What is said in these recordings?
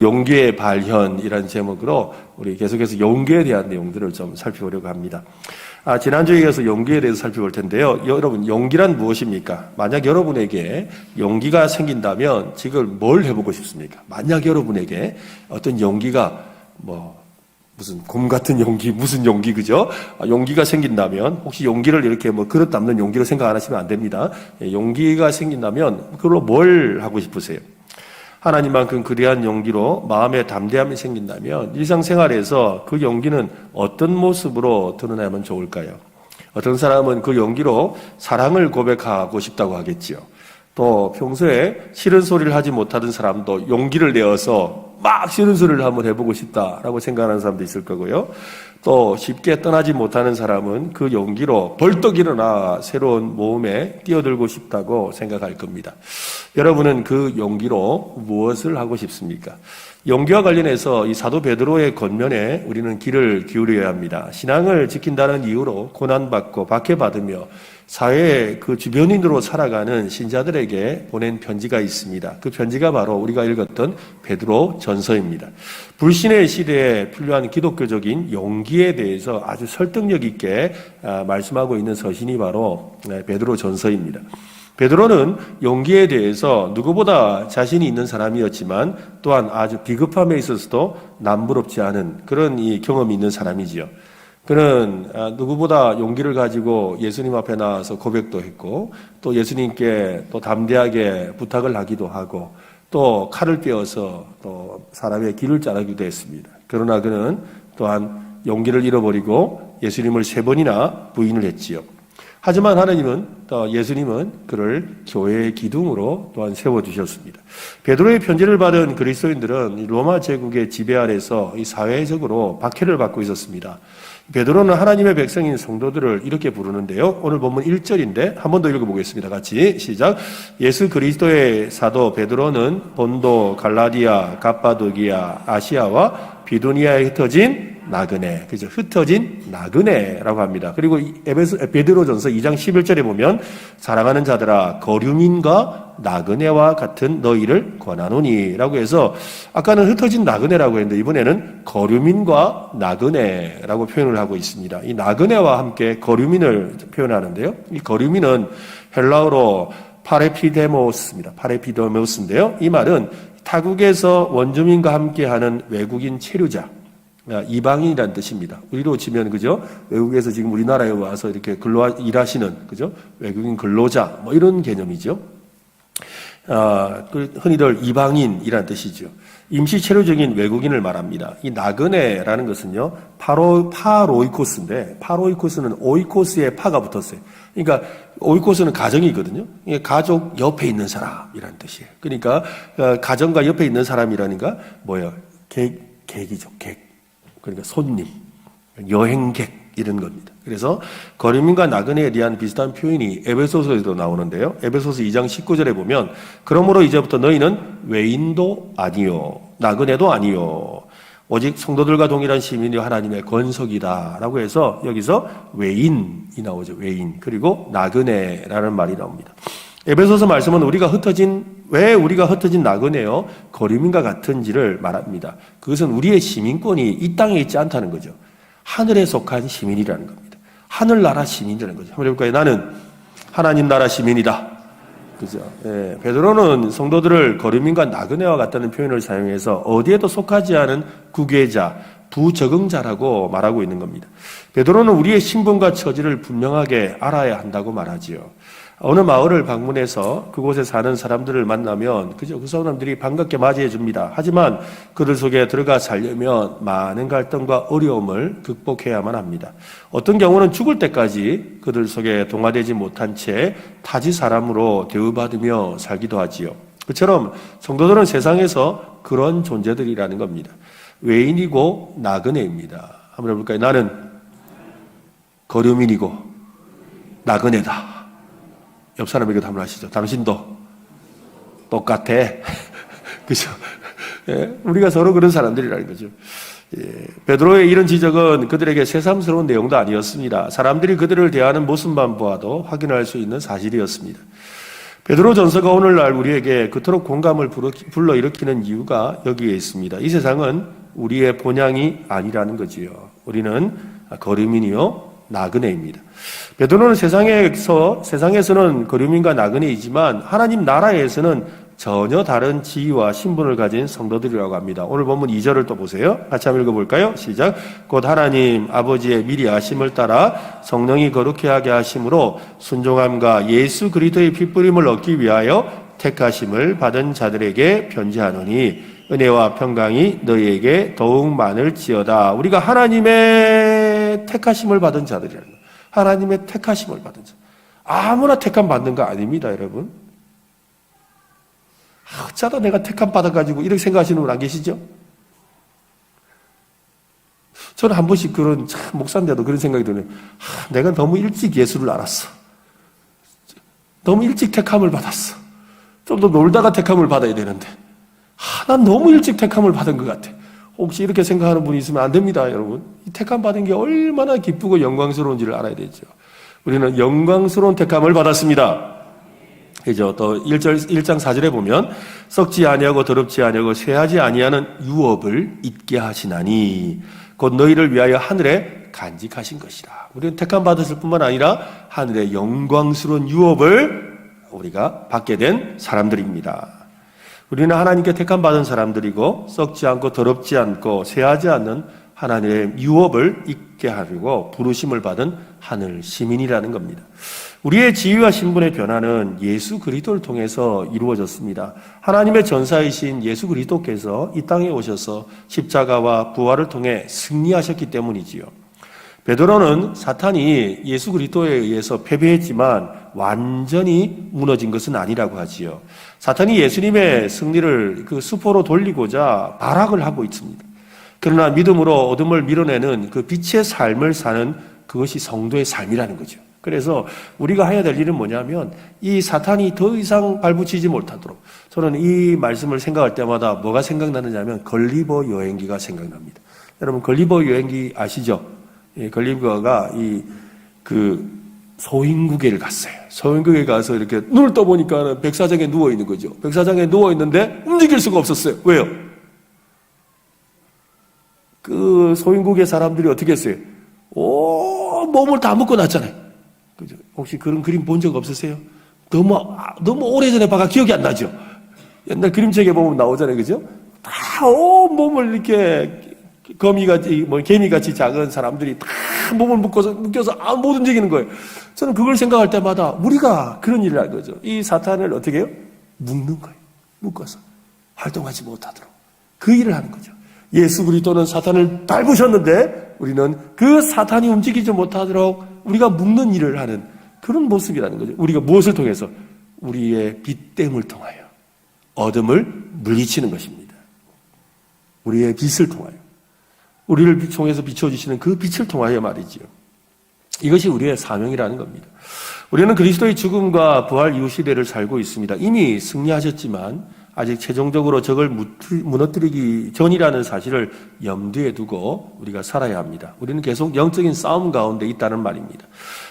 용기의 발현이라는 제목으로 우리 계속해서 용기에 대한 내용들을 좀 살펴보려고 합니다. 지난주에 이어서 용기에 대해서 살펴볼 텐데요. 여러분, 용기란 무엇입니까? 만약 여러분에게 용기가 생긴다면 지금 뭘 해보고 싶습니까? 만약 여러분에게 어떤 용기가 무슨 곰 같은 용기, 무슨 용기, 그죠? 용기가 생긴다면, 혹시 용기를 이렇게 그릇 담는 용기로 생각 안 하시면 안 됩니다. 용기가 생긴다면 그걸로 뭘 하고 싶으세요? 하나님만큼 그리한 용기로 마음의 담대함이 생긴다면 일상생활에서 그 용기는 어떤 모습으로 드러나면 좋을까요? 어떤 사람은 그 용기로 사랑을 고백하고 싶다고 하겠지요. 또 평소에 싫은 소리를 하지 못하던 사람도 용기를 내어서 막 싫은 소리를 한번 해보고 싶다라고 생각하는 사람도 있을 거고요. 또 쉽게 떠나지 못하는 사람은 그 용기로 벌떡 일어나 새로운 모험에 뛰어들고 싶다고 생각할 겁니다. 여러분은 그 용기로 무엇을 하고 싶습니까? 용기와 관련해서 이 사도 베드로의 권면에 우리는 귀를 기울여야 합니다. 신앙을 지킨다는 이유로 고난받고 박해받으며 사회의 그 주변인으로 살아가는 신자들에게 보낸 편지가 있습니다. 그 편지가 바로 우리가 읽었던 베드로 전서입니다. 불신의 시대에 필요한 기독교적인 용기에 대해서 아주 설득력 있게 말씀하고 있는 서신이 바로 베드로 전서입니다. 베드로는 용기에 대해서 누구보다 자신이 있는 사람이었지만 또한 아주 비겁함에 있어서도 남부럽지 않은 그런 이 경험이 있는 사람이지요. 그는 누구보다 용기를 가지고 예수님 앞에 나와서 고백도 했고 또 예수님께 또 담대하게 부탁을 하기도 하고 또 칼을 빼어서 또 사람의 길을 자르기도 했습니다. 그러나 그는 또한 용기를 잃어버리고 예수님을 3번이나 부인을 했지요. 하지만 하나님은 또 예수님은 그를 교회의 기둥으로 또한 세워주셨습니다. 베드로의 편지를 받은 그리스도인들은 로마 제국의 지배 아래서 이 사회적으로 박해를 받고 있었습니다. 베드로는 하나님의 백성인 성도들을 이렇게 부르는데요. 오늘 본문 1절인데 한 번 더 읽어보겠습니다. 같이 시작. 예수 그리스도의 사도 베드로는 본도, 갈라디아, 갑바도기아, 아시아와 비두니아에 흩어진 나그네, 그죠? 흩어진 나그네라고 합니다. 그리고 베드로전서 2장 11절에 보면 사랑하는 자들아 거류민과 나그네와 같은 너희를 권하노니라고 해서 아까는 흩어진 나그네라고 했는데 이번에는 거류민과 나그네라고 표현을 하고 있습니다. 이 나그네와 함께 거류민을 표현하는데요. 이 거류민은 헬라어로 파레피데모스입니다. 파레피데모스인데요. 이 말은 타국에서 원주민과 함께하는 외국인 체류자, 이방인이라는 뜻입니다. 우리로 치면 그죠? 외국에서 지금 우리나라에 와서 이렇게 일하시는 그죠? 외국인 근로자 이런 개념이죠. 흔히들 이방인이라는 뜻이죠. 임시 체류적인 외국인을 말합니다. 이 나그네라는 것은요, 파로이코스인데, 파로이코스는 오이코스에 파가 붙었어요. 그러니까, 오이코스는 가정이거든요. 가족 옆에 있는 사람이라는 뜻이에요. 그러니까, 가정과 옆에 있는 사람이라니까, 뭐예요? 객이죠, 객. 그러니까 손님, 여행객, 이런 겁니다. 그래서 거류민과 나그네에 대한 비슷한 표현이 에베소서에도 나오는데요. 에베소서 2장 19절에 보면 그러므로 이제부터 너희는 외인도 아니요 나그네도 아니요 오직 성도들과 동일한 시민이 하나님의 권속이다라고 해서 여기서 외인이 나오죠. 외인. 그리고 나그네라는 말이 나옵니다. 에베소서 말씀은 왜 우리가 흩어진 나그네요 거류민과 같은지를 말합니다. 그것은 우리의 시민권이 이 땅에 있지 않다는 거죠. 하늘에 속한 시민이라는 겁니다. 하늘나라 시민이라는 거죠. 한번 해볼까요? 나는 하나님 나라 시민이다. 그죠? 예, 베드로는 성도들을 거류민과 나그네와 같다는 표현을 사용해서 어디에도 속하지 않은 구계자, 부적응자라고 말하고 있는 겁니다. 베드로는 우리의 신분과 처지를 분명하게 알아야 한다고 말하지요. 어느 마을을 방문해서 그곳에 사는 사람들을 만나면 그 사람들이 반갑게 맞이해 줍니다. 하지만 그들 속에 들어가 살려면 많은 갈등과 어려움을 극복해야만 합니다. 어떤 경우는 죽을 때까지 그들 속에 동화되지 못한 채 타지 사람으로 대우받으며 살기도 하지요. 그처럼 성도들은 세상에서 그런 존재들이라는 겁니다. 외인이고 나그네입니다. 한번 해볼까요? 나는 거류민이고 나그네다. 옆 사람에게도 한번 하시죠. 당신도 똑같아. 그죠? 예, 우리가 서로 그런 사람들이라는 거죠. 예, 베드로의 이런 지적은 그들에게 새삼스러운 내용도 아니었습니다. 사람들이 그들을 대하는 모습만 보아도 확인할 수 있는 사실이었습니다. 베드로전서가 오늘날 우리에게 그토록 공감을 불러일으키는 이유가 여기에 있습니다. 이 세상은 우리의 본향이 아니라는 거지요. 우리는 거류민이요 나그네입니다. 베드로는 세상에서는 거류민과 나그네이지만 하나님 나라에서는 전혀 다른 지위와 신분을 가진 성도들이라고 합니다. 오늘 본문 2절을 또 보세요. 같이 한번 읽어볼까요? 시작. 곧 하나님 아버지의 미리 아심을 따라 성령이 거룩케 하게 하심으로 순종함과 예수 그리스도의 핏부림을 얻기 위하여 택하심을 받은 자들에게 편지하노니 은혜와 평강이 너희에게 더욱 많을지어다. 우리가 하나님의 택하심을 받은 자들이라는 거예요. 하나님의 택하심을 받은 자. 아무나 택함 받는 거 아닙니다, 여러분. 어쩌다 내가 택함 받아가지고 이렇게 생각하시는 분 안 계시죠? 저는 한 번씩 그런, 목사인데도 그런 생각이 드네요. 내가 너무 일찍 예수를 알았어. 너무 일찍 택함을 받았어. 좀 더 놀다가 택함을 받아야 되는데. 난 너무 일찍 택함을 받은 것 같아. 혹시 이렇게 생각하는 분이 있으면 안 됩니다, 여러분. 이 택함 받은 게 얼마나 기쁘고 영광스러운지를 알아야 되죠. 우리는 영광스러운 택함을 받았습니다. 그죠? 또 1장 4절에 보면 썩지 아니하고 더럽지 아니하고 쇠하지 아니하는 유업을 잊게 하시나니 곧 너희를 위하여 하늘에 간직하신 것이라. 우리는 택함 받았을 뿐만 아니라 하늘의 영광스러운 유업을 우리가 받게 된 사람들입니다. 우리는 하나님께 택함 받은 사람들이고 썩지 않고 더럽지 않고 쇠하지 않는 하나님의 유업을 잊게 하려고 부르심을 받은 하늘 시민이라는 겁니다. 우리의 지위와 신분의 변화는 예수 그리스도를 통해서 이루어졌습니다. 하나님의 전사이신 예수 그리스도께서 이 땅에 오셔서 십자가와 부활을 통해 승리하셨기 때문이지요. 베드로는 사탄이 예수 그리스도에 의해서 패배했지만 완전히 무너진 것은 아니라고 하지요. 사탄이 예수님의 승리를 그 수포로 돌리고자 발악을 하고 있습니다. 그러나 믿음으로 어둠을 밀어내는 그 빛의 삶을 사는 그것이 성도의 삶이라는 거죠. 그래서 우리가 해야 될 일은 뭐냐면 이 사탄이 더 이상 발붙이지 못하도록, 저는 이 말씀을 생각할 때마다 뭐가 생각나느냐면 걸리버 여행기가 생각납니다. 여러분 걸리버 여행기 아시죠? 예, 걸리버가 소인국에를 갔어요. 소인국에 가서 이렇게 눈을 떠보니까 백사장에 누워 있는 거죠. 백사장에 누워 있는데 움직일 수가 없었어요. 왜요? 그 소인국의 사람들이 어떻게 했어요? 몸을 다 묶어 놨잖아요. 그죠? 혹시 그런 그림 본 적 없으세요? 너무 오래전에 봐가 기억이 안 나죠? 옛날 그림책에 보면 나오잖아요. 그죠? 다 온 몸을 이렇게 거미같이, 개미같이 작은 사람들이 다 몸을 묶어서 못 움직이는 거예요. 저는 그걸 생각할 때마다 우리가 그런 일을 할 거죠. 이 사탄을 어떻게 해요? 묶는 거예요. 묶어서. 활동하지 못하도록. 그 일을 하는 거죠. 예수 그리스도는 사탄을 밟으셨는데 우리는 그 사탄이 움직이지 못하도록 우리가 묶는 일을 하는 그런 모습이라는 거죠. 우리가 무엇을 통해서? 우리의 빛됨을 통하여 어둠을 물리치는 것입니다. 우리의 빛을 통하여. 우리를 통해서 비춰주시는 그 빛을 통하여 말이지요. 이것이 우리의 사명이라는 겁니다. 우리는 그리스도의 죽음과 부활 이후 시대를 살고 있습니다. 이미 승리하셨지만 아직 최종적으로 적을 무너뜨리기 전이라는 사실을 염두에 두고 우리가 살아야 합니다. 우리는 계속 영적인 싸움 가운데 있다는 말입니다.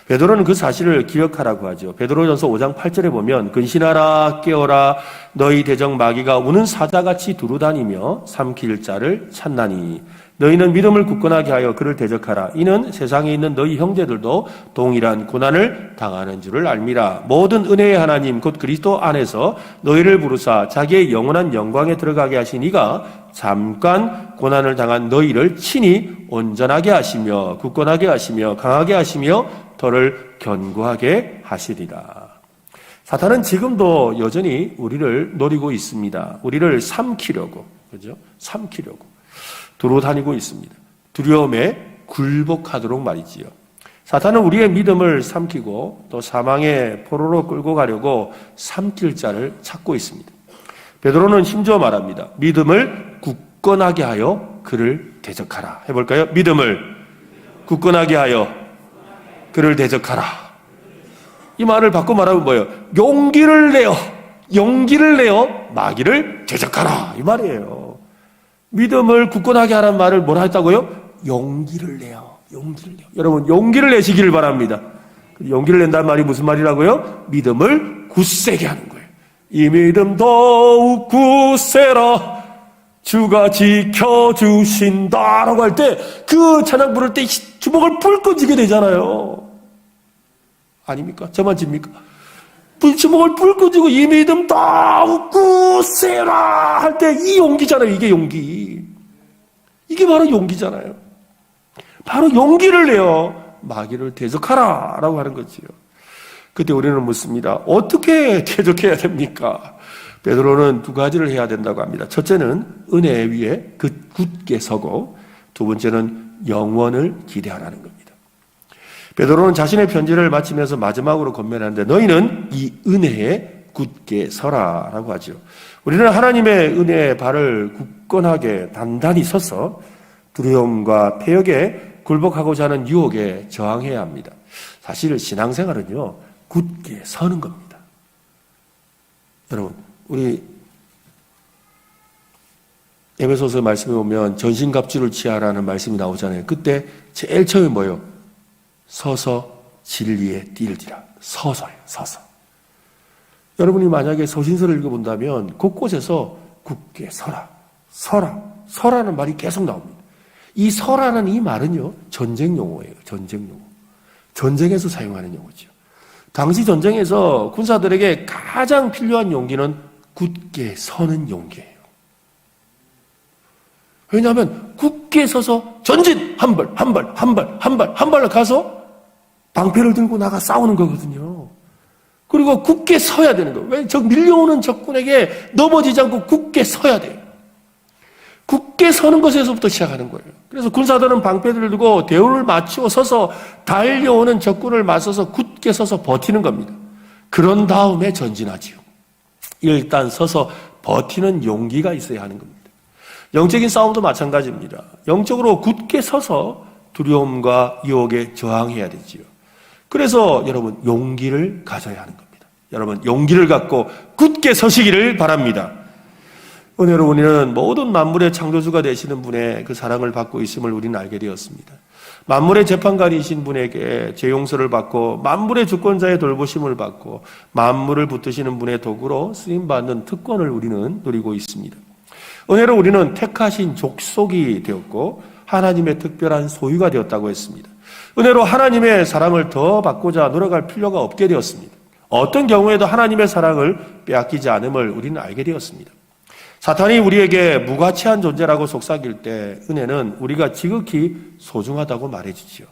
베드로는 그 사실을 기억하라고 하죠. 베드로전서 5장 8절에 보면 근신하라 깨어라 너희 대적 마귀가 우는 사자같이 두루다니며 삼킬 자를 찾나니 너희는 믿음을 굳건하게 하여 그를 대적하라. 이는 세상에 있는 너희 형제들도 동일한 고난을 당하는 줄을 알미라. 모든 은혜의 하나님 곧 그리스도 안에서 너희를 부르사 자기의 영원한 영광에 들어가게 하신 이가 잠깐 고난을 당한 너희를 친히 온전하게 하시며 굳건하게 하시며 강하게 하시며 더를 견고하게 하시리라. 사탄은 지금도 여전히 우리를 노리고 있습니다. 우리를 삼키려고, 그죠? 삼키려고. 두루 다니고 있습니다. 두려움에 굴복하도록 말이지요. 사탄은 우리의 믿음을 삼키고 또 사망의 포로로 끌고 가려고 삼킬 자를 찾고 있습니다. 베드로는 심지어 말합니다. 믿음을 굳건하게 하여 그를 대적하라. 해볼까요? 믿음을 굳건하게 하여 그를 대적하라. 이 말을 바꿔 말하면 뭐예요? 용기를 내어 마귀를 대적하라. 이 말이에요. 믿음을 굳건하게 하라는 말을 뭐라 했다고요? 용기를 내요. 여러분, 용기를 내시기를 바랍니다. 용기를 낸다는 말이 무슨 말이라고요? 믿음을 굳세게 하는 거예요. 이 믿음 더욱 굳세라 주가 지켜주신다라고 할 때 그 찬양 부를 때 주먹을 불끈 쥐게 되잖아요. 아닙니까? 저만 집니까? 주먹을 불끈 쥐고 이 믿음 더욱 굳세라 할 때 이 용기잖아요. 이게 용기. 이게 바로 용기잖아요. 바로 용기를 내어 마귀를 대적하라 라고 하는 거지요. 그때 우리는 묻습니다. 어떻게 대적해야 됩니까? 베드로는 두 가지를 해야 된다고 합니다. 첫째는 은혜 위에 굳게 서고 두 번째는 영원을 기대하라는 겁니다. 베드로는 자신의 편지를 마치면서 마지막으로 권면하는데 너희는 이 은혜에 굳게 서라라고 하죠. 우리는 하나님의 은혜에 발을 굳건하게 단단히 서서 두려움과 폐역에 굴복하고자 하는 유혹에 저항해야 합니다. 사실 신앙생활은요, 굳게 서는 겁니다. 여러분, 우리 에베소서 말씀에 보면 전신갑주를 취하라는 말씀이 나오잖아요. 그때 제일 처음에 뭐예요? 서서 진리에 뛸지라. 서서요, 서서. 여러분이 만약에 서신서를 읽어본다면 곳곳에서 굳게 서라, 서라, 서라는 말이 계속 나옵니다. 이 서라는 이 말은요, 전쟁 용어예요. 전쟁 용어. 전쟁에서 사용하는 용어죠. 당시 전쟁에서 군사들에게 가장 필요한 용기는 굳게 서는 용기예요. 왜냐하면 굳게 서서 전진! 한 발, 한 발, 한 발, 한 발, 한 발로 가서 방패를 들고 나가 싸우는 거거든요. 그리고 굳게 서야 되는 거예요. 왜? 밀려오는 적군에게 넘어지지 않고 굳게 서야 돼요. 굳게 서는 것에서부터 시작하는 거예요. 그래서 군사들은 방패들을 들고 대우를 맞추고 서서 달려오는 적군을 맞서서 굳게 서서 버티는 겁니다. 그런 다음에 전진하지요. 일단 서서 버티는 용기가 있어야 하는 겁니다. 영적인 싸움도 마찬가지입니다. 영적으로 굳게 서서 두려움과 유혹에 저항해야 되지요. 그래서 여러분 용기를 가져야 하는 겁니다. 여러분 용기를 갖고 굳게 서시기를 바랍니다. 은혜로 우리는 모든 만물의 창조주가 되시는 분의 그 사랑을 받고 있음을 우리는 알게 되었습니다. 만물의 재판관이신 분에게 죄 용서를 받고 만물의 주권자의 돌보심을 받고 만물을 붙드시는 분의 도구로 쓰임받는 특권을 우리는 누리고 있습니다. 은혜로 우리는 택하신 족속이 되었고 하나님의 특별한 소유가 되었다고 했습니다. 은혜로 하나님의 사랑을 더 받고자 노력할 필요가 없게 되었습니다. 어떤 경우에도 하나님의 사랑을 빼앗기지 않음을 우리는 알게 되었습니다. 사탄이 우리에게 무가치한 존재라고 속삭일 때 은혜는 우리가 지극히 소중하다고 말해주지요.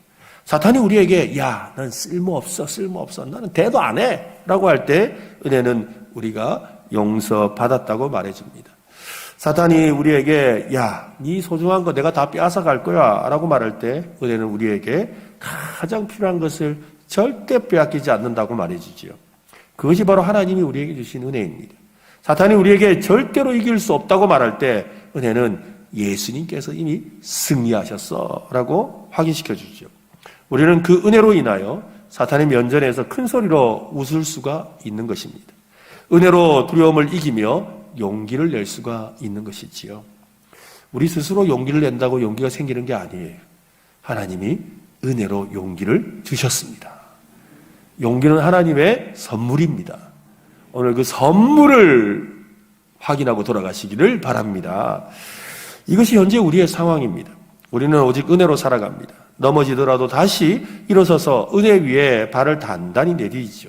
사탄이 우리에게 야, 난 쓸모없어, 나는 대도 안 해 라고 할 때 은혜는 우리가 용서받았다고 말해줍니다. 사탄이 우리에게 야, 네 소중한 거 내가 다 빼앗아 갈 거야 라고 말할 때 은혜는 우리에게 가장 필요한 것을 절대 빼앗기지 않는다고 말해주지요. 그것이 바로 하나님이 우리에게 주신 은혜입니다. 사탄이 우리에게 절대로 이길 수 없다고 말할 때 은혜는 예수님께서 이미 승리하셨어 라고 확인시켜 주죠. 우리는 그 은혜로 인하여 사탄의 면전에서 큰 소리로 웃을 수가 있는 것입니다. 은혜로 두려움을 이기며 용기를 낼 수가 있는 것이지요. 우리 스스로 용기를 낸다고 용기가 생기는 게 아니에요. 하나님이 은혜로 용기를 주셨습니다. 용기는 하나님의 선물입니다. 오늘 그 선물을 확인하고 돌아가시기를 바랍니다. 이것이 현재 우리의 상황입니다. 우리는 오직 은혜로 살아갑니다. 넘어지더라도 다시 일어서서 은혜 위에 발을 단단히 내디디죠.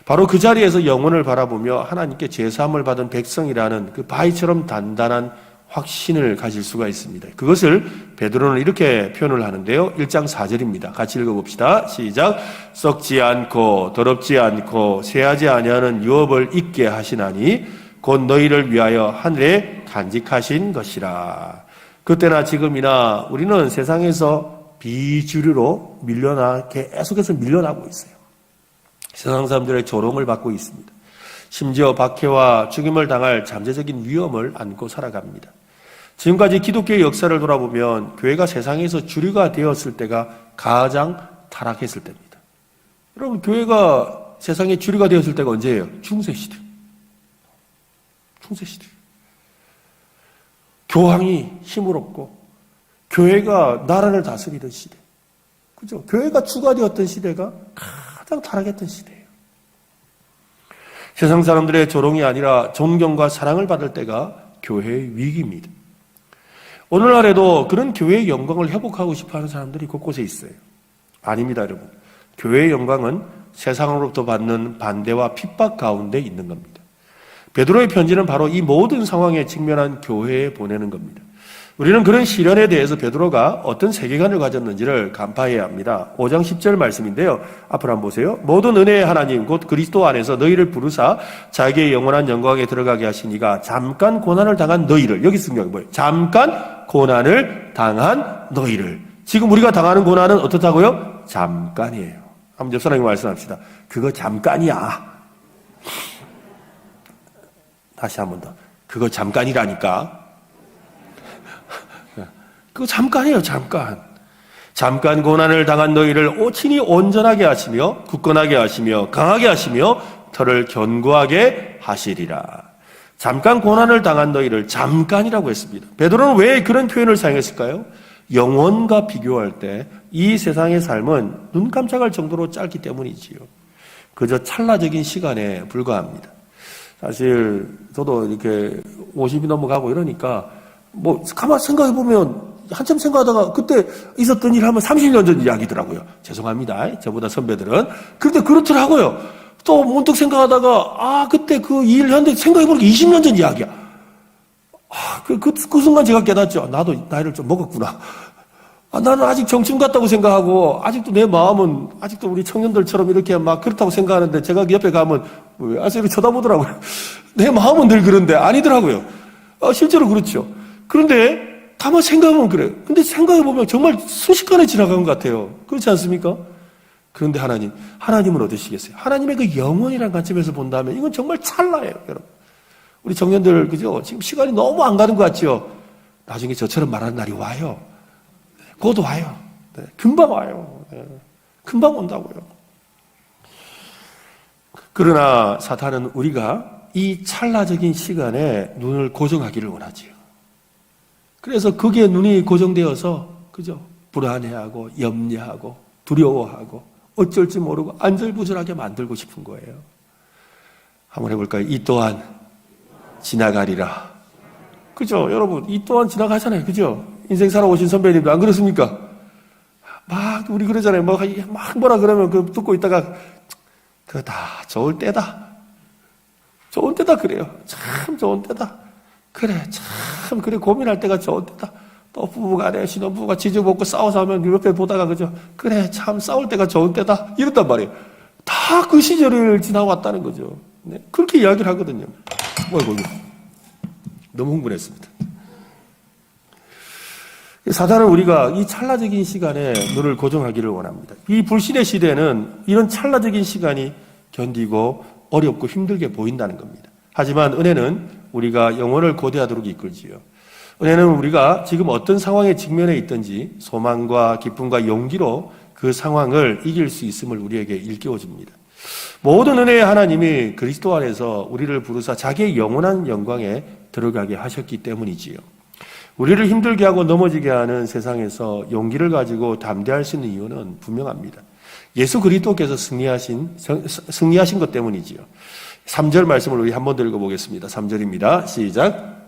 바로 그 자리에서 영혼을 바라보며 하나님께 제사함을 받은 백성이라는 그 바위처럼 단단한 확신을 가질 수가 있습니다. 그것을 베드로는 이렇게 표현을 하는데요. 1장 4절입니다. 같이 읽어봅시다. 시작. 썩지 않고 더럽지 않고 쇠하지 아니하는 유업을 잊게 하시나니 곧 너희를 위하여 하늘에 간직하신 것이라. 그때나 지금이나 우리는 세상에서 비주류로 계속해서 밀려나고 있어요. 세상 사람들의 조롱을 받고 있습니다. 심지어 박해와 죽임을 당할 잠재적인 위험을 안고 살아갑니다. 지금까지 기독교의 역사를 돌아보면 교회가 세상에서 주류가 되었을 때가 가장 타락했을 때입니다. 여러분, 교회가 세상의 주류가 되었을 때가 언제예요? 중세시대. 중세시대. 교황이 힘을 얻고 교회가 나라를 다스리던 시대. 그죠? 교회가 주가 되었던 시대가 가장 타락했던 시대예요. 세상 사람들의 조롱이 아니라 존경과 사랑을 받을 때가 교회의 위기입니다. 오늘날에도 그런 교회의 영광을 회복하고 싶어하는 사람들이 곳곳에 있어요. 아닙니다, 여러분. 교회의 영광은 세상으로부터 받는 반대와 핍박 가운데 있는 겁니다. 베드로의 편지는 바로 이 모든 상황에 직면한 교회에 보내는 겁니다. 우리는 그런 시련에 대해서 베드로가 어떤 세계관을 가졌는지를 간파해야 합니다. 5장 10절 말씀인데요. 앞으로 한번 보세요. 모든 은혜의 하나님 곧 그리스도 안에서 너희를 부르사 자기의 영원한 영광에 들어가게 하시니가 잠깐 고난을 당한 너희를, 여기 쓴 게 뭐예요? 잠깐 고난을 당한 너희를. 지금 우리가 당하는 고난은 어떻다고요? 잠깐이에요. 한번 옆 사람에게 말씀합시다. 그거 잠깐이야. 다시 한 번 더. 그거 잠깐이라니까. 그거 잠깐이에요, 잠깐. 잠깐 고난을 당한 너희를 오친히 온전하게 하시며 굳건하게 하시며 강하게 하시며 터를 견고하게 하시리라. 잠깐 고난을 당한 너희를 잠깐이라고 했습니다. 베드로는 왜 그런 표현을 사용했을까요? 영원과 비교할 때 이 세상의 삶은 눈 깜짝할 정도로 짧기 때문이지요. 그저 찰나적인 시간에 불과합니다. 사실 저도 이렇게 50이 넘어가고 이러니까 뭐 가만 생각해 보면 한참 생각하다가 그때 있었던 일 하면 30년 전 이야기더라고요. 죄송합니다. 저보다 선배들은. 그런데 그렇더라고요. 또 문득 생각하다가 그때 그 일 했는데 생각해 보니까 20년 전 이야기야. 그 순간 제가 깨닫죠. 나도 나이를 좀 먹었구나. 나는 아직 정충 같다고 생각하고 아직도 내 마음은 아직도 우리 청년들처럼 이렇게 막 그렇다고 생각하는데 제가 옆에 가면 왜 이렇게 쳐다보더라고요. 내 마음은 늘 그런데 아니더라고요. 실제로 그렇죠. 그런데 가만 생각하면 그래요. 근데 생각해보면 정말 순식간에 지나간 것 같아요. 그렇지 않습니까? 그런데 하나님은 어떠시겠어요? 하나님의 그 영원이라는 관점에서 본다면 이건 정말 찰나예요, 여러분. 우리 청년들, 그죠? 지금 시간이 너무 안 가는 것 같죠? 나중에 저처럼 말하는 날이 와요. 곧 와요. 네, 금방 와요. 네, 금방 온다고요. 그러나 사탄은 우리가 이 찰나적인 시간에 눈을 고정하기를 원하지요. 그래서 거기에 눈이 고정되어서, 그죠? 불안해하고, 염려하고, 두려워하고, 어쩔 줄 모르고 안절부절하게 만들고 싶은 거예요. 한번 해볼까요? 이 또한 지나가리라. 그죠? 여러분, 이 또한 지나가잖아요. 그죠? 인생 살아오신 선배님도 안 그렇습니까? 막, 우리 그러잖아요. 막 뭐라 그러면 그 듣고 있다가, 그거 다 좋을 때다. 좋은 때다, 그래요. 참 좋은 때다. 그래, 참, 그래, 고민할 때가 좋은 때다. 또 부부간에 신혼부부가 지져먹고 싸워서 하면 옆에 보다가, 그죠? 그래, 참, 싸울 때가 좋은 때다. 이런단 말이에요. 다 그 시절을 지나왔다는 거죠. 네? 그렇게 이야기를 하거든요. 어이구, 너무 흥분했습니다. 사단은 우리가 이 찰나적인 시간에 눈을 고정하기를 원합니다. 이 불신의 시대는 이런 찰나적인 시간이 견디고 어렵고 힘들게 보인다는 겁니다. 하지만 은혜는 우리가 영혼을 고대하도록 이끌지요. 은혜는 우리가 지금 어떤 상황에 직면해 있든지 소망과 기쁨과 용기로 그 상황을 이길 수 있음을 우리에게 일깨워 줍니다. 모든 은혜의 하나님이 그리스도 안에서 우리를 부르사 자기의 영원한 영광에 들어가게 하셨기 때문이지요. 우리를 힘들게 하고 넘어지게 하는 세상에서 용기를 가지고 담대할 수 있는 이유는 분명합니다. 예수 그리스도께서 승리하신 것 때문이지요. 3절 말씀을 우리 한 번 더 읽어보겠습니다. 3절입니다. 시작.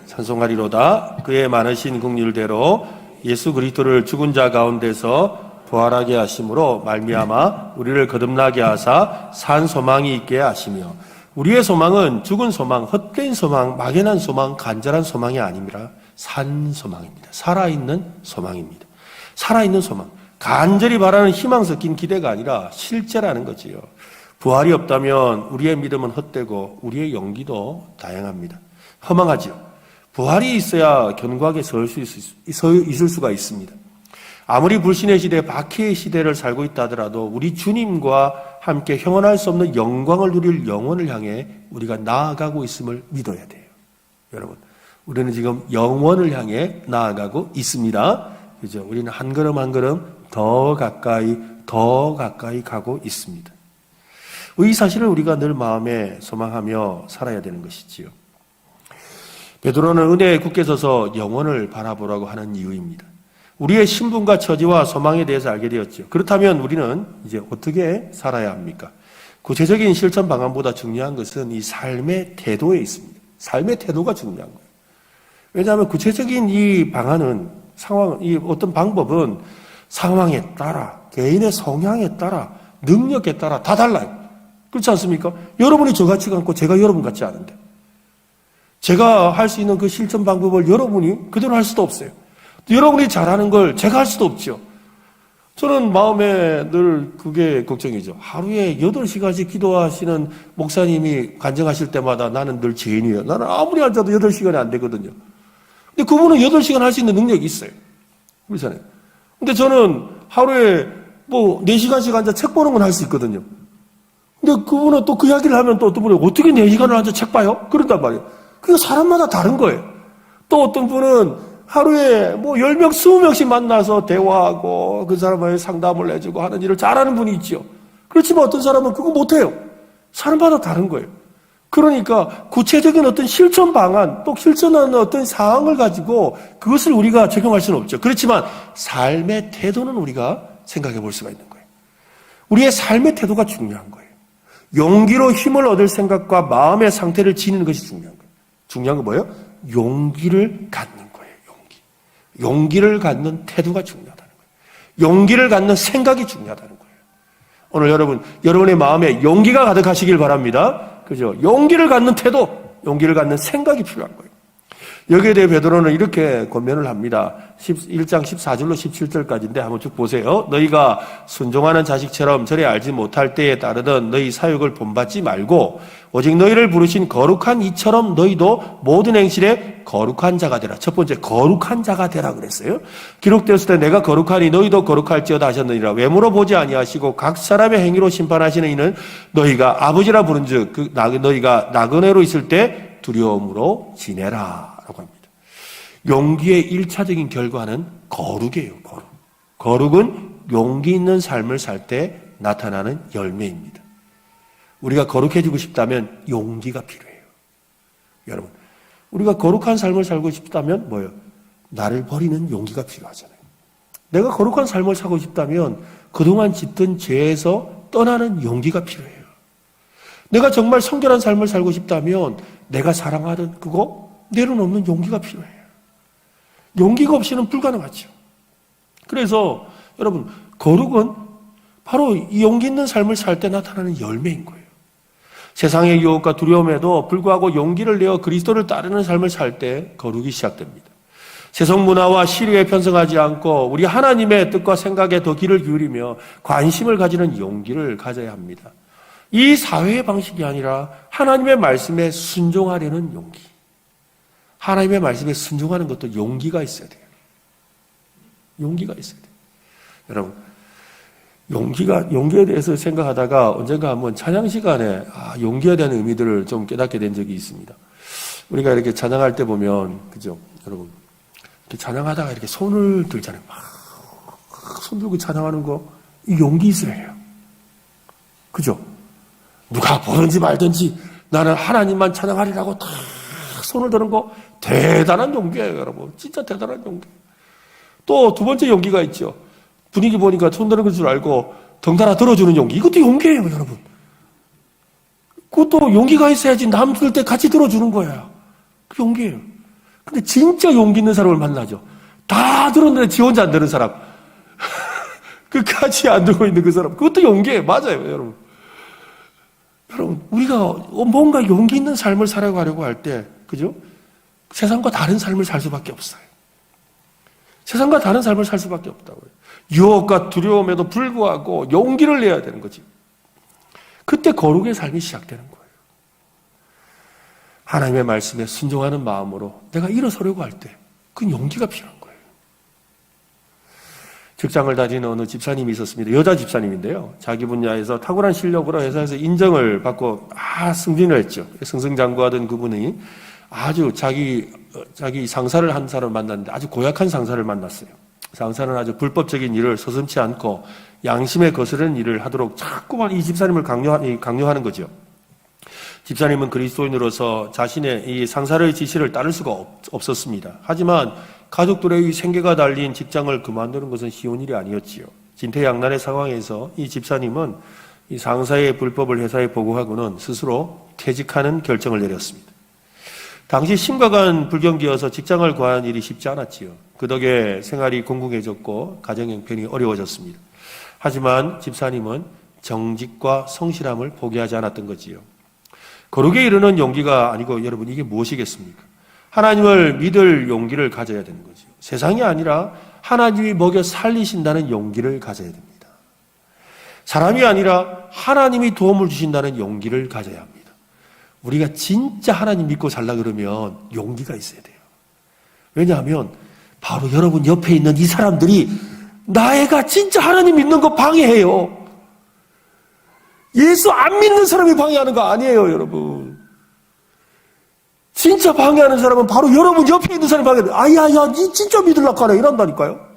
찬송하리로다. 그의 많으신 긍휼대로 예수 그리스도를 죽은 자 가운데서 부활하게 하심으로 말미암아 우리를 거듭나게 하사 산 소망이 있게 하시며, 우리의 소망은 죽은 소망, 헛된 소망, 막연한 소망, 간절한 소망이 아닙니다. 산 소망입니다. 살아있는 소망입니다. 살아있는 소망. 간절히 바라는 희망 섞인 기대가 아니라 실제라는 거지요. 부활이 없다면 우리의 믿음은 헛되고 우리의 용기도 다양합니다. 허망하지요. 부활이 있어야 견고하게 있을 수가 있습니다. 아무리 불신의 시대, 박해의 시대를 살고 있다 하더라도 우리 주님과 함께 형언할 수 없는 영광을 누릴 영혼을 향해 우리가 나아가고 있음을 믿어야 돼요. 여러분, 우리는 지금 영원을 향해 나아가고 있습니다. 그죠? 우리는 한 걸음 한 걸음 더 가까이 가고 있습니다. 이 사실을 우리가 늘 마음에 소망하며 살아야 되는 것이지요. 베드로는 은혜에 굳게 서서 영원을 바라보라고 하는 이유입니다. 우리의 신분과 처지와 소망에 대해서 알게 되었죠. 그렇다면 우리는 이제 어떻게 살아야 합니까? 구체적인 실천 방안보다 중요한 것은 이 삶의 태도에 있습니다. 삶의 태도가 중요한 거예요. 왜냐하면 구체적인 이 방안은 이 어떤 방법은 상황에 따라, 개인의 성향에 따라, 능력에 따라 다 달라요. 그렇지 않습니까? 여러분이 저같지가 않고 제가 여러분 같지 않은데. 제가 할 수 있는 그 실천 방법을 여러분이 그대로 할 수도 없어요. 여러분이 잘하는 걸 제가 할 수도 없죠. 저는 마음에 늘 그게 걱정이죠. 하루에 8시간씩 기도하시는 목사님이 간증하실 때마다 나는 늘 죄인이에요. 나는 아무리 앉아도 8시간이 안 되거든요. 근데 그분은 8시간 할 수 있는 능력이 있어요. 그렇잖아요. 근데 저는 하루에 4시간씩 앉아 책 보는 건 할 수 있거든요. 근데 그분은 또 그 이야기를 하면 또 어떤 분이 어떻게 4시간을 앉아 책 봐요? 그런단 말이에요. 그게 사람마다 다른 거예요. 또 어떤 분은 하루에 10명, 20명씩 만나서 대화하고 그 사람을 상담을 해주고 하는 일을 잘하는 분이 있죠. 그렇지만 어떤 사람은 그거 못해요. 사람마다 다른 거예요. 그러니까 구체적인 어떤 실천 방안, 또 실천하는 어떤 상황을 가지고 그것을 우리가 적용할 수는 없죠. 그렇지만 삶의 태도는 우리가 생각해 볼 수가 있는 거예요. 우리의 삶의 태도가 중요한 거예요. 용기로 힘을 얻을 생각과 마음의 상태를 지니는 것이 중요한 거예요. 중요한 건 뭐예요? 용기를 갖는 거예요. 용기를 갖는 태도가 중요하다는 거예요. 용기를 갖는 생각이 중요하다는 거예요. 오늘 여러분의 마음에 용기가 가득하시길 바랍니다. 그죠? 용기를 갖는 태도, 용기를 갖는 생각이 필요한 거예요. 여기에 대해 베드로는 이렇게 권면을 합니다. 1장 14절로 17절까지인데 한번 쭉 보세요. 너희가 순종하는 자식처럼 저리 알지 못할 때에 따르던 너희 사육을 본받지 말고 오직 너희를 부르신 거룩한 이처럼 너희도 모든 행실에 거룩한 자가 되라. 첫 번째 거룩한 자가 되라 그랬어요. 기록되었을 때 내가 거룩하니 너희도 거룩할지어다 하셨느니라. 외모로 보지 아니하시고 각 사람의 행위로 심판하시는 이는 너희가 아버지라 부른즉 너희가 나그네로 있을 때 두려움으로 지내라. 라고 합니다. 용기의 1차적인 결과는 거룩이에요. 거룩은 용기 있는 삶을 살 때 나타나는 열매입니다. 우리가 거룩해지고 싶다면 용기가 필요해요. 여러분, 우리가 거룩한 삶을 살고 싶다면 뭐예요? 나를 버리는 용기가 필요하잖아요. 내가 거룩한 삶을 살고 싶다면 그동안 짓던 죄에서 떠나는 용기가 필요해요. 내가 정말 성결한 삶을 살고 싶다면 내가 사랑하던 그거 내려놓는 용기가 필요해요. 용기가 없이는 불가능하죠. 그래서 여러분, 거룩은 바로 이 용기 있는 삶을 살 때 나타나는 열매인 거예요. 세상의 유혹과 두려움에도 불구하고 용기를 내어 그리스도를 따르는 삶을 살 때 거룩이 시작됩니다. 세상 문화와 시류에 편성하지 않고 우리 하나님의 뜻과 생각에 더 귀를 기울이며 관심을 가지는 용기를 가져야 합니다. 이 사회의 방식이 아니라 하나님의 말씀에 순종하려는 용기. 하나님의 말씀에 순종하는 것도 용기가 있어야 돼요. 용기가 있어야 돼요. 여러분, 용기에 대해서 생각하다가 언젠가 한번 찬양 시간에 용기에 대한 의미들을 좀 깨닫게 된 적이 있습니다. 우리가 이렇게 찬양할 때 보면, 그죠? 여러분, 이렇게 찬양하다가 이렇게 손을 들잖아요. 막 손 들고 찬양하는 거, 이 용기 있어야 해요. 그죠? 누가 보든지 말든지 나는 하나님만 찬양하리라고 다 손을 드는 거 대단한 용기예요, 여러분. 진짜 대단한 용기. 또 두 번째 용기가 있죠. 분위기 보니까 손 드는 줄 알고 덩달아 들어주는 용기. 이것도 용기예요, 여러분. 그것도 용기가 있어야지 남 들 때 같이 들어주는 거예요. 그 용기예요. 근데 진짜 용기 있는 사람을 만나죠. 다 들었는데 지 혼자 안 되는 사람. 끝까지 안 들고 있는 그 사람. 그것도 용기예요. 맞아요, 여러분. 여러분, 우리가 뭔가 용기 있는 삶을 살아가려고 할 때, 그죠? 세상과 다른 삶을 살 수밖에 없어요. 세상과 다른 삶을 살 수밖에 없다고요. 유혹과 두려움에도 불구하고 용기를 내야 되는 거지. 그때 거룩의 삶이 시작되는 거예요. 하나님의 말씀에 순종하는 마음으로 내가 일어서려고 할 때, 그건 용기가 필요한 거예요. 직장을 다니는 어느 집사님이 있었습니다. 여자 집사님인데요. 자기 분야에서 탁월한 실력으로 회사에서 인정을 받고 승진을 했죠. 승승장구하던 그분이 아주 자기 상사를 한 사람을 만났는데 아주 고약한 상사를 만났어요. 상사는 아주 불법적인 일을 서슴지 않고 양심에 거스르는 일을 하도록 자꾸만 이 집사님을 강요하는 거죠. 집사님은 그리스도인으로서 자신의 이 상사의 지시를 따를 수가 없었습니다. 하지만 가족들의 생계가 달린 직장을 그만두는 것은 쉬운 일이 아니었지요. 진퇴양난의 상황에서 이 집사님은 이 상사의 불법을 회사에 보고하고는 스스로 퇴직하는 결정을 내렸습니다. 당시 심각한 불경기여서 직장을 구하는 일이 쉽지 않았지요. 그 덕에 생활이 궁궁해졌고 가정 형편이 어려워졌습니다. 하지만 집사님은 정직과 성실함을 포기하지 않았던 거지요. 거룩에 이르는 용기가 아니고 여러분 이게 무엇이겠습니까? 하나님을 믿을 용기를 가져야 되는 거죠. 세상이 아니라 하나님이 먹여 살리신다는 용기를 가져야 됩니다. 사람이 아니라 하나님이 도움을 주신다는 용기를 가져야 합니다. 우리가 진짜 하나님 믿고 살라 그러면 용기가 있어야 돼요. 왜냐하면 바로 여러분 옆에 있는 이 사람들이 나애가 진짜 하나님 믿는 거 방해해요. 예수 안 믿는 사람이 방해하는 거 아니에요, 여러분. 진짜 방해하는 사람은 바로 여러분 옆에 있는 사람이 방해해요. 아야야, 니 진짜 믿으려고 하네. 이런다니까요.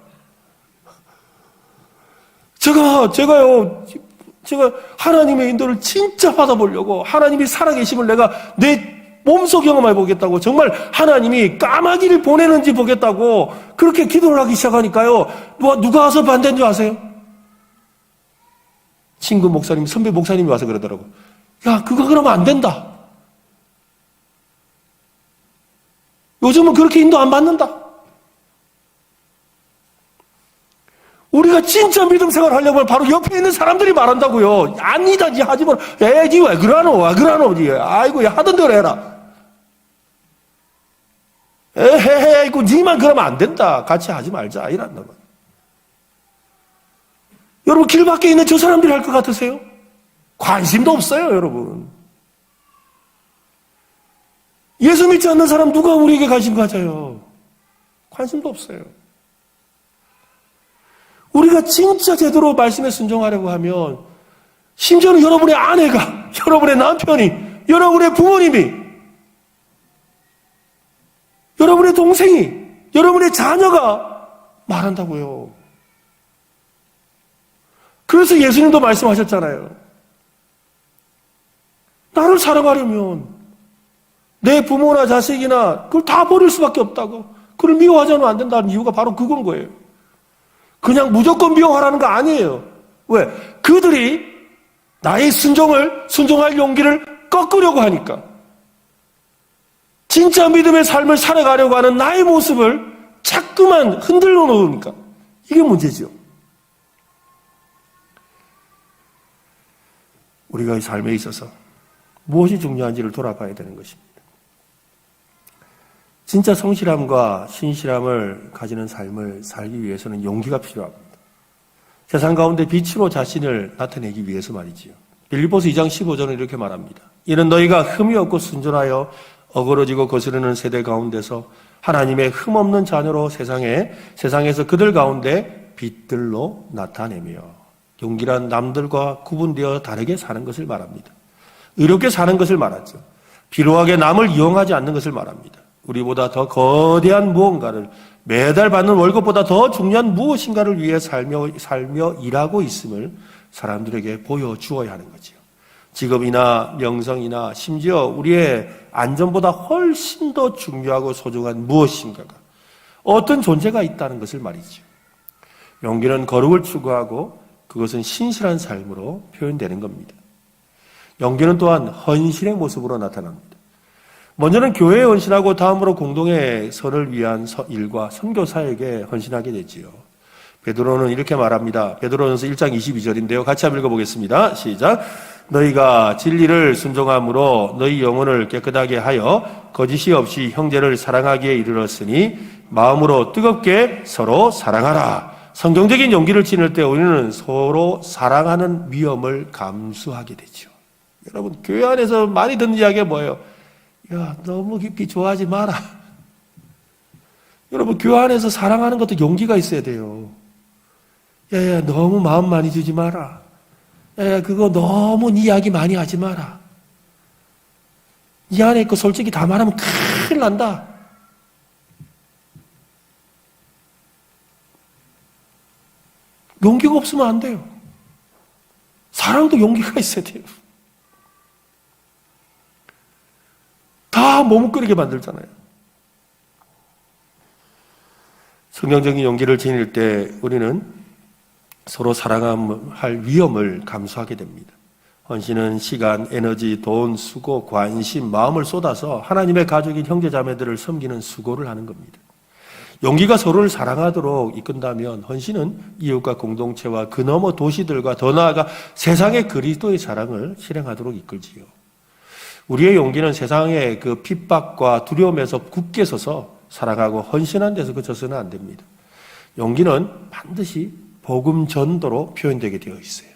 제가 하나님의 인도를 진짜 받아보려고 하나님이 살아계심을 내가 내 몸소 경험해 보겠다고 정말 하나님이 까마귀를 보내는지 보겠다고 그렇게 기도를 하기 시작하니까요. 누가 와서 반대인 줄 아세요? 친구 목사님, 선배 목사님이 와서 그러더라고. 야, 그거 그러면 안 된다. 요즘은 그렇게 인도 안 받는다. 우리가 진짜 믿음 생활 하려면 바로 옆에 있는 사람들이 말한다고요. 아니다, 니 하지 마라. 니 왜 그러노, 니. 아이고, 야, 하던 대로 해라. 에헤헤, 이거 니만 그러면 안 된다. 같이 하지 말자. 이란다. 여러분, 길 밖에 있는 저 사람들이 할 것 같으세요? 관심도 없어요, 여러분. 예수 믿지 않는 사람 누가 우리에게 관심 가져요? 관심도 없어요. 우리가 진짜 제대로 말씀에 순종하려고 하면 심지어는 여러분의 아내가, 여러분의 남편이, 여러분의 부모님이, 여러분의 동생이, 여러분의 자녀가 말한다고요. 그래서 예수님도 말씀하셨잖아요. 나를 사랑하려면 내 부모나 자식이나 그걸 다 버릴 수밖에 없다고. 그걸 미워하지 않으면 안 된다는 이유가 바로 그건 거예요. 그냥 무조건 미워하라는 거 아니에요. 왜? 그들이 나의 순종할 용기를 꺾으려고 하니까. 진짜 믿음의 삶을 살아가려고 하는 나의 모습을 자꾸만 흔들어 놓으니까. 이게 문제죠. 우리가 이 삶에 있어서 무엇이 중요한지를 돌아봐야 되는 것입니다. 진짜 성실함과 신실함을 가지는 삶을 살기 위해서는 용기가 필요합니다. 세상 가운데 빛으로 자신을 나타내기 위해서 말이지요. 빌립보서 2장 15절은 이렇게 말합니다. 이는 너희가 흠이 없고 순전하여 어그러지고 거스르는 세대 가운데서 하나님의 흠없는 자녀로 세상에서 그들 가운데 빛들로 나타내며 용기란 남들과 구분되어 다르게 사는 것을 말합니다. 의롭게 사는 것을 말하죠. 비루하게 남을 이용하지 않는 것을 말합니다. 우리보다 더 거대한 무언가를 매달 받는 월급보다 더 중요한 무엇인가를 위해 살며 일하고 있음을 사람들에게 보여주어야 하는 거지요. 직업이나 명성이나 심지어 우리의 안전보다 훨씬 더 중요하고 소중한 무엇인가가 어떤 존재가 있다는 것을 말이죠. 용기는 거룩을 추구하고 그것은 신실한 삶으로 표현되는 겁니다. 용기는 또한 헌신의 모습으로 나타납니다. 먼저는 교회에 헌신하고 다음으로 공동의 선을 위한 일과 선교사에게 헌신하게 되지요. 베드로는 이렇게 말합니다. 베드로전서 1장 22절인데요. 같이 한번 읽어보겠습니다. 시작. 너희가 진리를 순종함으로 너희 영혼을 깨끗하게 하여 거짓이 없이 형제를 사랑하기에 이르렀으니 마음으로 뜨겁게 서로 사랑하라. 성경적인 용기를 지닐 때 우리는 서로 사랑하는 위험을 감수하게 되죠. 여러분, 교회 안에서 많이 듣는 이야기가 뭐예요? 야, 너무 깊이 좋아하지 마라. 여러분, 교회 안에서 사랑하는 것도 용기가 있어야 돼요. 야, 너무 마음 많이 주지 마라. 야, 그거 너무 네 이야기 많이 하지 마라. 네 안에 있고 솔직히 다 말하면 큰일 난다. 용기가 없으면 안 돼요. 사랑도 용기가 있어야 돼요. 다 머뭇거리게 만들잖아요. 성경적인 용기를 지닐 때 우리는 서로 사랑할 위험을 감수하게 됩니다. 헌신은 시간, 에너지, 돈, 수고, 관심, 마음을 쏟아서 하나님의 가족인 형제자매들을 섬기는 수고를 하는 겁니다. 용기가 서로를 사랑하도록 이끈다면 헌신은 이웃과 공동체와 그 너머 도시들과 더 나아가 세상의 그리스도의 사랑을 실행하도록 이끌지요. 우리의 용기는 세상의 그 핍박과 두려움에서 굳게 서서 사랑하고 헌신한 데서 그쳐서는 안 됩니다. 용기는 반드시 복음 전도로 표현되게 되어 있어요.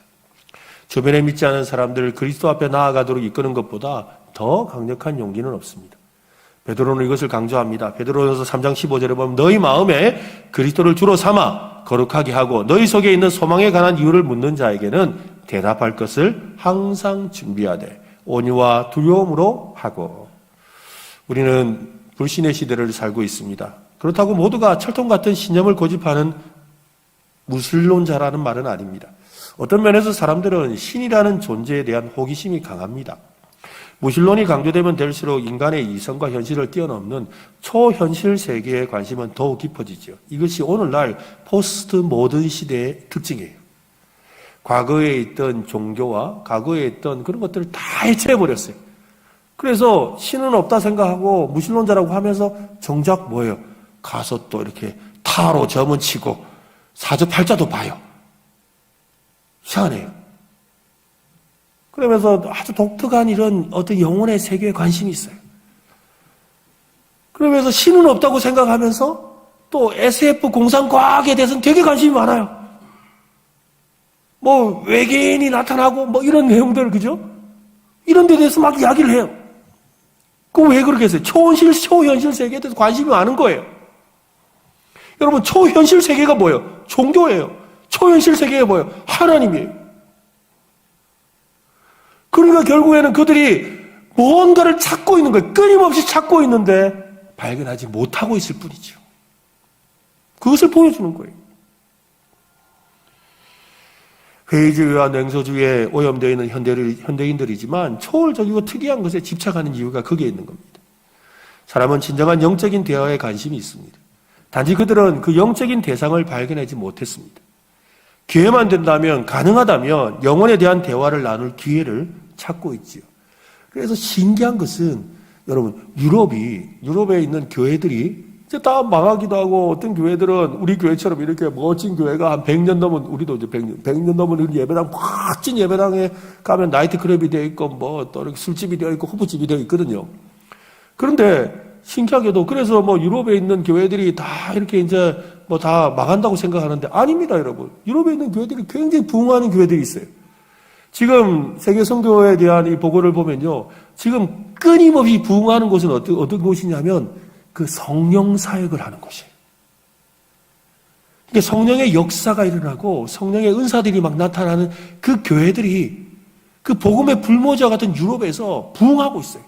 주변에 믿지 않은 사람들을 그리스도 앞에 나아가도록 이끄는 것보다 더 강력한 용기는 없습니다. 베드로는 이것을 강조합니다. 베드로전서 3장 15절에 보면 너희 마음에 그리스도를 주로 삼아 거룩하게 하고 너희 속에 있는 소망에 관한 이유를 묻는 자에게는 대답할 것을 항상 준비하되 온유와 두려움으로 하고. 우리는 불신의 시대를 살고 있습니다. 그렇다고 모두가 철통 같은 신념을 고집하는 무신론자라는 말은 아닙니다. 어떤 면에서 사람들은 신이라는 존재에 대한 호기심이 강합니다. 무신론이 강조되면 될수록 인간의 이성과 현실을 뛰어넘는 초현실 세계에 관심은 더욱 깊어지죠. 이것이 오늘날 포스트 모던 시대의 특징이에요. 과거에 있던 종교와 과거에 있던 그런 것들을 다 해체해버렸어요. 그래서 신은 없다 생각하고 무신론자라고 하면서 정작 뭐예요? 가서 또 이렇게 타로 점은 치고 사주팔자도 봐요. 희한해요. 그러면서 아주 독특한 이런 어떤 영혼의 세계에 관심이 있어요. 그러면서 신은 없다고 생각하면서 또 SF 공상과학에 대해서는 되게 관심이 많아요. 뭐 외계인이 나타나고 뭐 이런 내용들, 그죠? 이런 데 대해서 막 이야기를 해요. 그럼 왜 그렇게 했어요? 초현실 세계에 대해서 관심이 많은 거예요. 여러분, 초현실 세계가 뭐예요? 종교예요. 초현실 세계가 뭐예요? 하나님이에요. 그러니까 결국에는 그들이 뭔가를 찾고 있는 거예요. 끊임없이 찾고 있는데 발견하지 못하고 있을 뿐이죠. 그것을 보여주는 거예요. 회의주의와 냉소주의에 오염되어 있는 현대인들이지만 초월적이고 특이한 것에 집착하는 이유가 거기에 있는 겁니다. 사람은 진정한 영적인 대화에 관심이 있습니다. 단지 그들은 그 영적인 대상을 발견하지 못했습니다. 기회만 된다면, 가능하다면 영혼에 대한 대화를 나눌 기회를 찾고 있지요. 그래서 신기한 것은 여러분, 유럽에 있는 교회들이 이제 다 망하기도 하고, 어떤 교회들은 우리 교회처럼 이렇게 멋진 교회가 한 100년 넘은, 우리도 이제 100년 넘은 예배당, 멋진 예배당에 가면 나이트클럽이 되어 있고, 뭐 또 이렇게 술집이 되어 있고, 호프집이 되어 있거든요. 그런데 신기하게도 그래서 뭐 유럽에 있는 교회들이 다 이렇게 이제 뭐 다 망한다고 생각하는데 아닙니다, 여러분. 유럽에 있는 교회들이 굉장히 부흥하는 교회들이 있어요. 지금 세계 선교에 대한 이 보고를 보면요, 지금 끊임없이 부흥하는 곳은 어떤 곳이냐면 그 성령 사역을 하는 곳이에요. 그러니까 성령의 역사가 일어나고 성령의 은사들이 막 나타나는 그 교회들이 그 복음의 불모자 같은 유럽에서 부흥하고 있어요.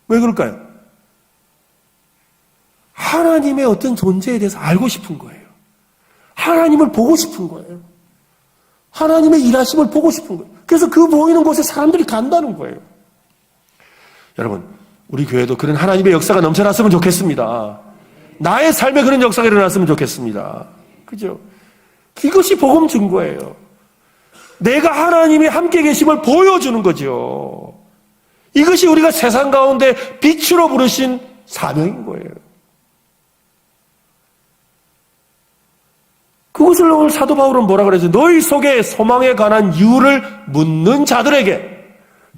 왜 그럴까요? 하나님의 어떤 존재에 대해서 알고 싶은 거예요. 하나님을 보고 싶은 거예요. 하나님의 일하심을 보고 싶은 거예요. 그래서 그 보이는 곳에 사람들이 간다는 거예요. 여러분, 우리 교회도 그런 하나님의 역사가 넘쳐났으면 좋겠습니다. 나의 삶에 그런 역사가 일어났으면 좋겠습니다. 그죠? 이것이 복음 증거예요. 내가 하나님의 함께 계심을 보여주는 거죠. 이것이 우리가 세상 가운데 빛으로 부르신 사명인 거예요. 그것을 오늘 사도 바울은 뭐라 그랬어요? 너희 속에 소망에 관한 이유를 묻는 자들에게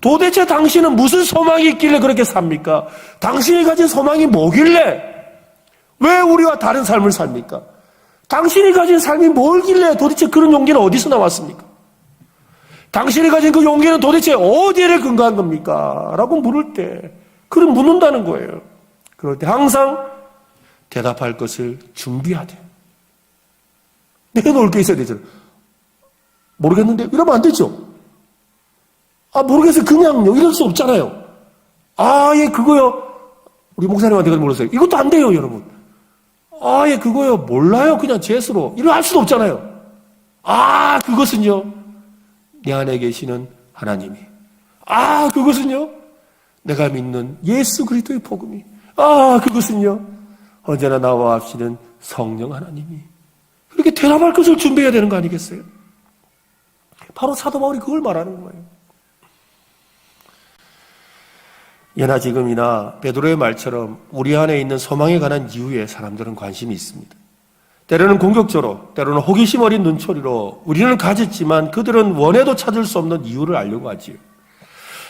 도대체 당신은 무슨 소망이 있길래 그렇게 삽니까? 당신이 가진 소망이 뭐길래? 왜 우리와 다른 삶을 삽니까? 당신이 가진 삶이 뭘길래 도대체 그런 용기는 어디서 나왔습니까? 당신이 가진 그 용기는 도대체 어디에 근거한 겁니까? 라고 물을 때, 그걸 묻는다는 거예요. 그럴 때 항상 대답할 것을 준비하되. 내놓을 게 있어야 되잖아요. 모르겠는데? 이러면 안 되죠. 모르겠어요. 그냥요. 이럴 수 없잖아요. 예, 그거요. 우리 목사님한테 그걸 물었어요. 이것도 안 돼요, 여러분. 예, 그거요. 몰라요. 그냥 제 스스로. 이러 할 수도 없잖아요. 그것은요. 내 안에 계시는 하나님이. 그것은요. 내가 믿는 예수 그리스도의 복음이. 그것은요. 언제나 나와 합시는 성령 하나님이. 그렇게 대답할 것을 준비해야 되는 거 아니겠어요? 바로 사도 바울이 그걸 말하는 거예요. 예나 지금이나 베드로의 말처럼 우리 안에 있는 소망에 관한 이유에 사람들은 관심이 있습니다. 때로는 공격적으로, 때로는 호기심 어린 눈초리로 우리는 가졌지만 그들은 원해도 찾을 수 없는 이유를 알려고 하지요.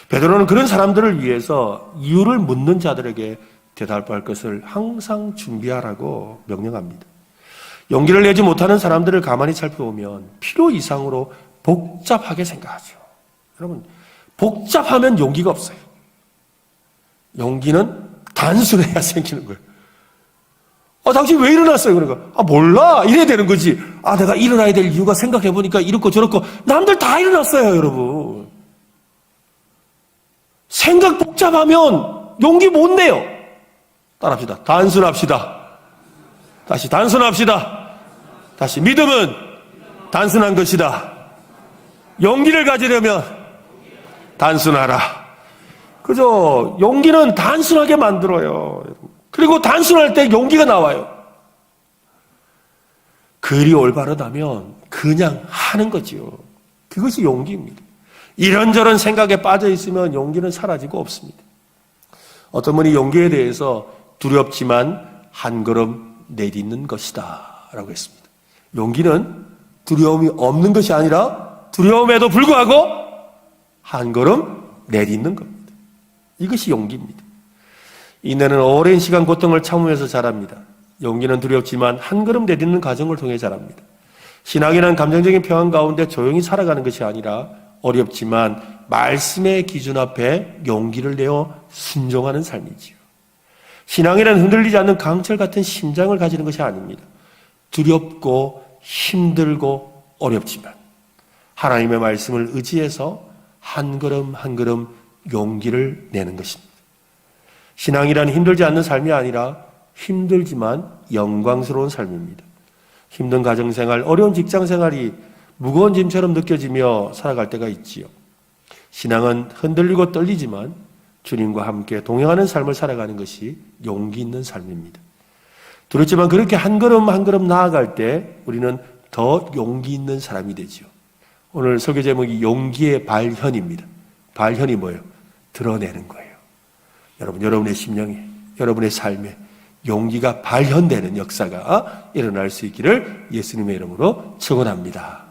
베드로는 그런 사람들을 위해서 이유를 묻는 자들에게 대답할 것을 항상 준비하라고 명령합니다. 용기를 내지 못하는 사람들을 가만히 살펴보면 필요 이상으로 복잡하게 생각하죠. 여러분, 복잡하면 용기가 없어요. 용기는 단순해야 생기는 거예요. 당신 왜 일어났어요? 그러니까, 몰라. 이래야 되는 거지. 내가 일어나야 될 이유가 생각해보니까 이렇고 저렇고. 남들 다 일어났어요, 여러분. 생각 복잡하면 용기 못 내요. 따라합시다. 단순합시다. 다시 단순합시다. 다시 믿음은 단순한 것이다. 용기를 가지려면 단순하라. 그죠? 용기는 단순하게 만들어요. 그리고 단순할 때 용기가 나와요. 글이 올바르다면 그냥 하는 거지요. 그것이 용기입니다. 이런저런 생각에 빠져 있으면 용기는 사라지고 없습니다. 어떤 분이 용기에 대해서 두렵지만 한 걸음 내딛는 것이다 라고 했습니다. 용기는 두려움이 없는 것이 아니라 두려움에도 불구하고 한 걸음 내딛는 겁니다. 이것이 용기입니다. 인내는 오랜 시간 고통을 참으면서 자랍니다. 용기는 두렵지만 한 걸음 내딛는 과정을 통해 자랍니다. 신앙이란 감정적인 평안 가운데 조용히 살아가는 것이 아니라 어렵지만 말씀의 기준 앞에 용기를 내어 순종하는 삶이지요. 신앙이란 흔들리지 않는 강철 같은 심장을 가지는 것이 아닙니다. 두렵고 힘들고 어렵지만 하나님의 말씀을 의지해서 한 걸음 한 걸음 용기를 내는 것입니다. 신앙이란 힘들지 않는 삶이 아니라 힘들지만 영광스러운 삶입니다. 힘든 가정생활, 어려운 직장생활이 무거운 짐처럼 느껴지며 살아갈 때가 있지요. 신앙은 흔들리고 떨리지만 주님과 함께 동행하는 삶을 살아가는 것이 용기 있는 삶입니다. 그렇지만 그렇게 한 걸음 한 걸음 나아갈 때 우리는 더 용기 있는 사람이 되지요. 오늘 설교 제목이 용기의 발현입니다. 발현이 뭐예요? 드러내는 거예요. 여러분, 여러분의 심령에, 여러분의 삶에 용기가 발현되는 역사가 일어날 수 있기를 예수님의 이름으로 축원합니다.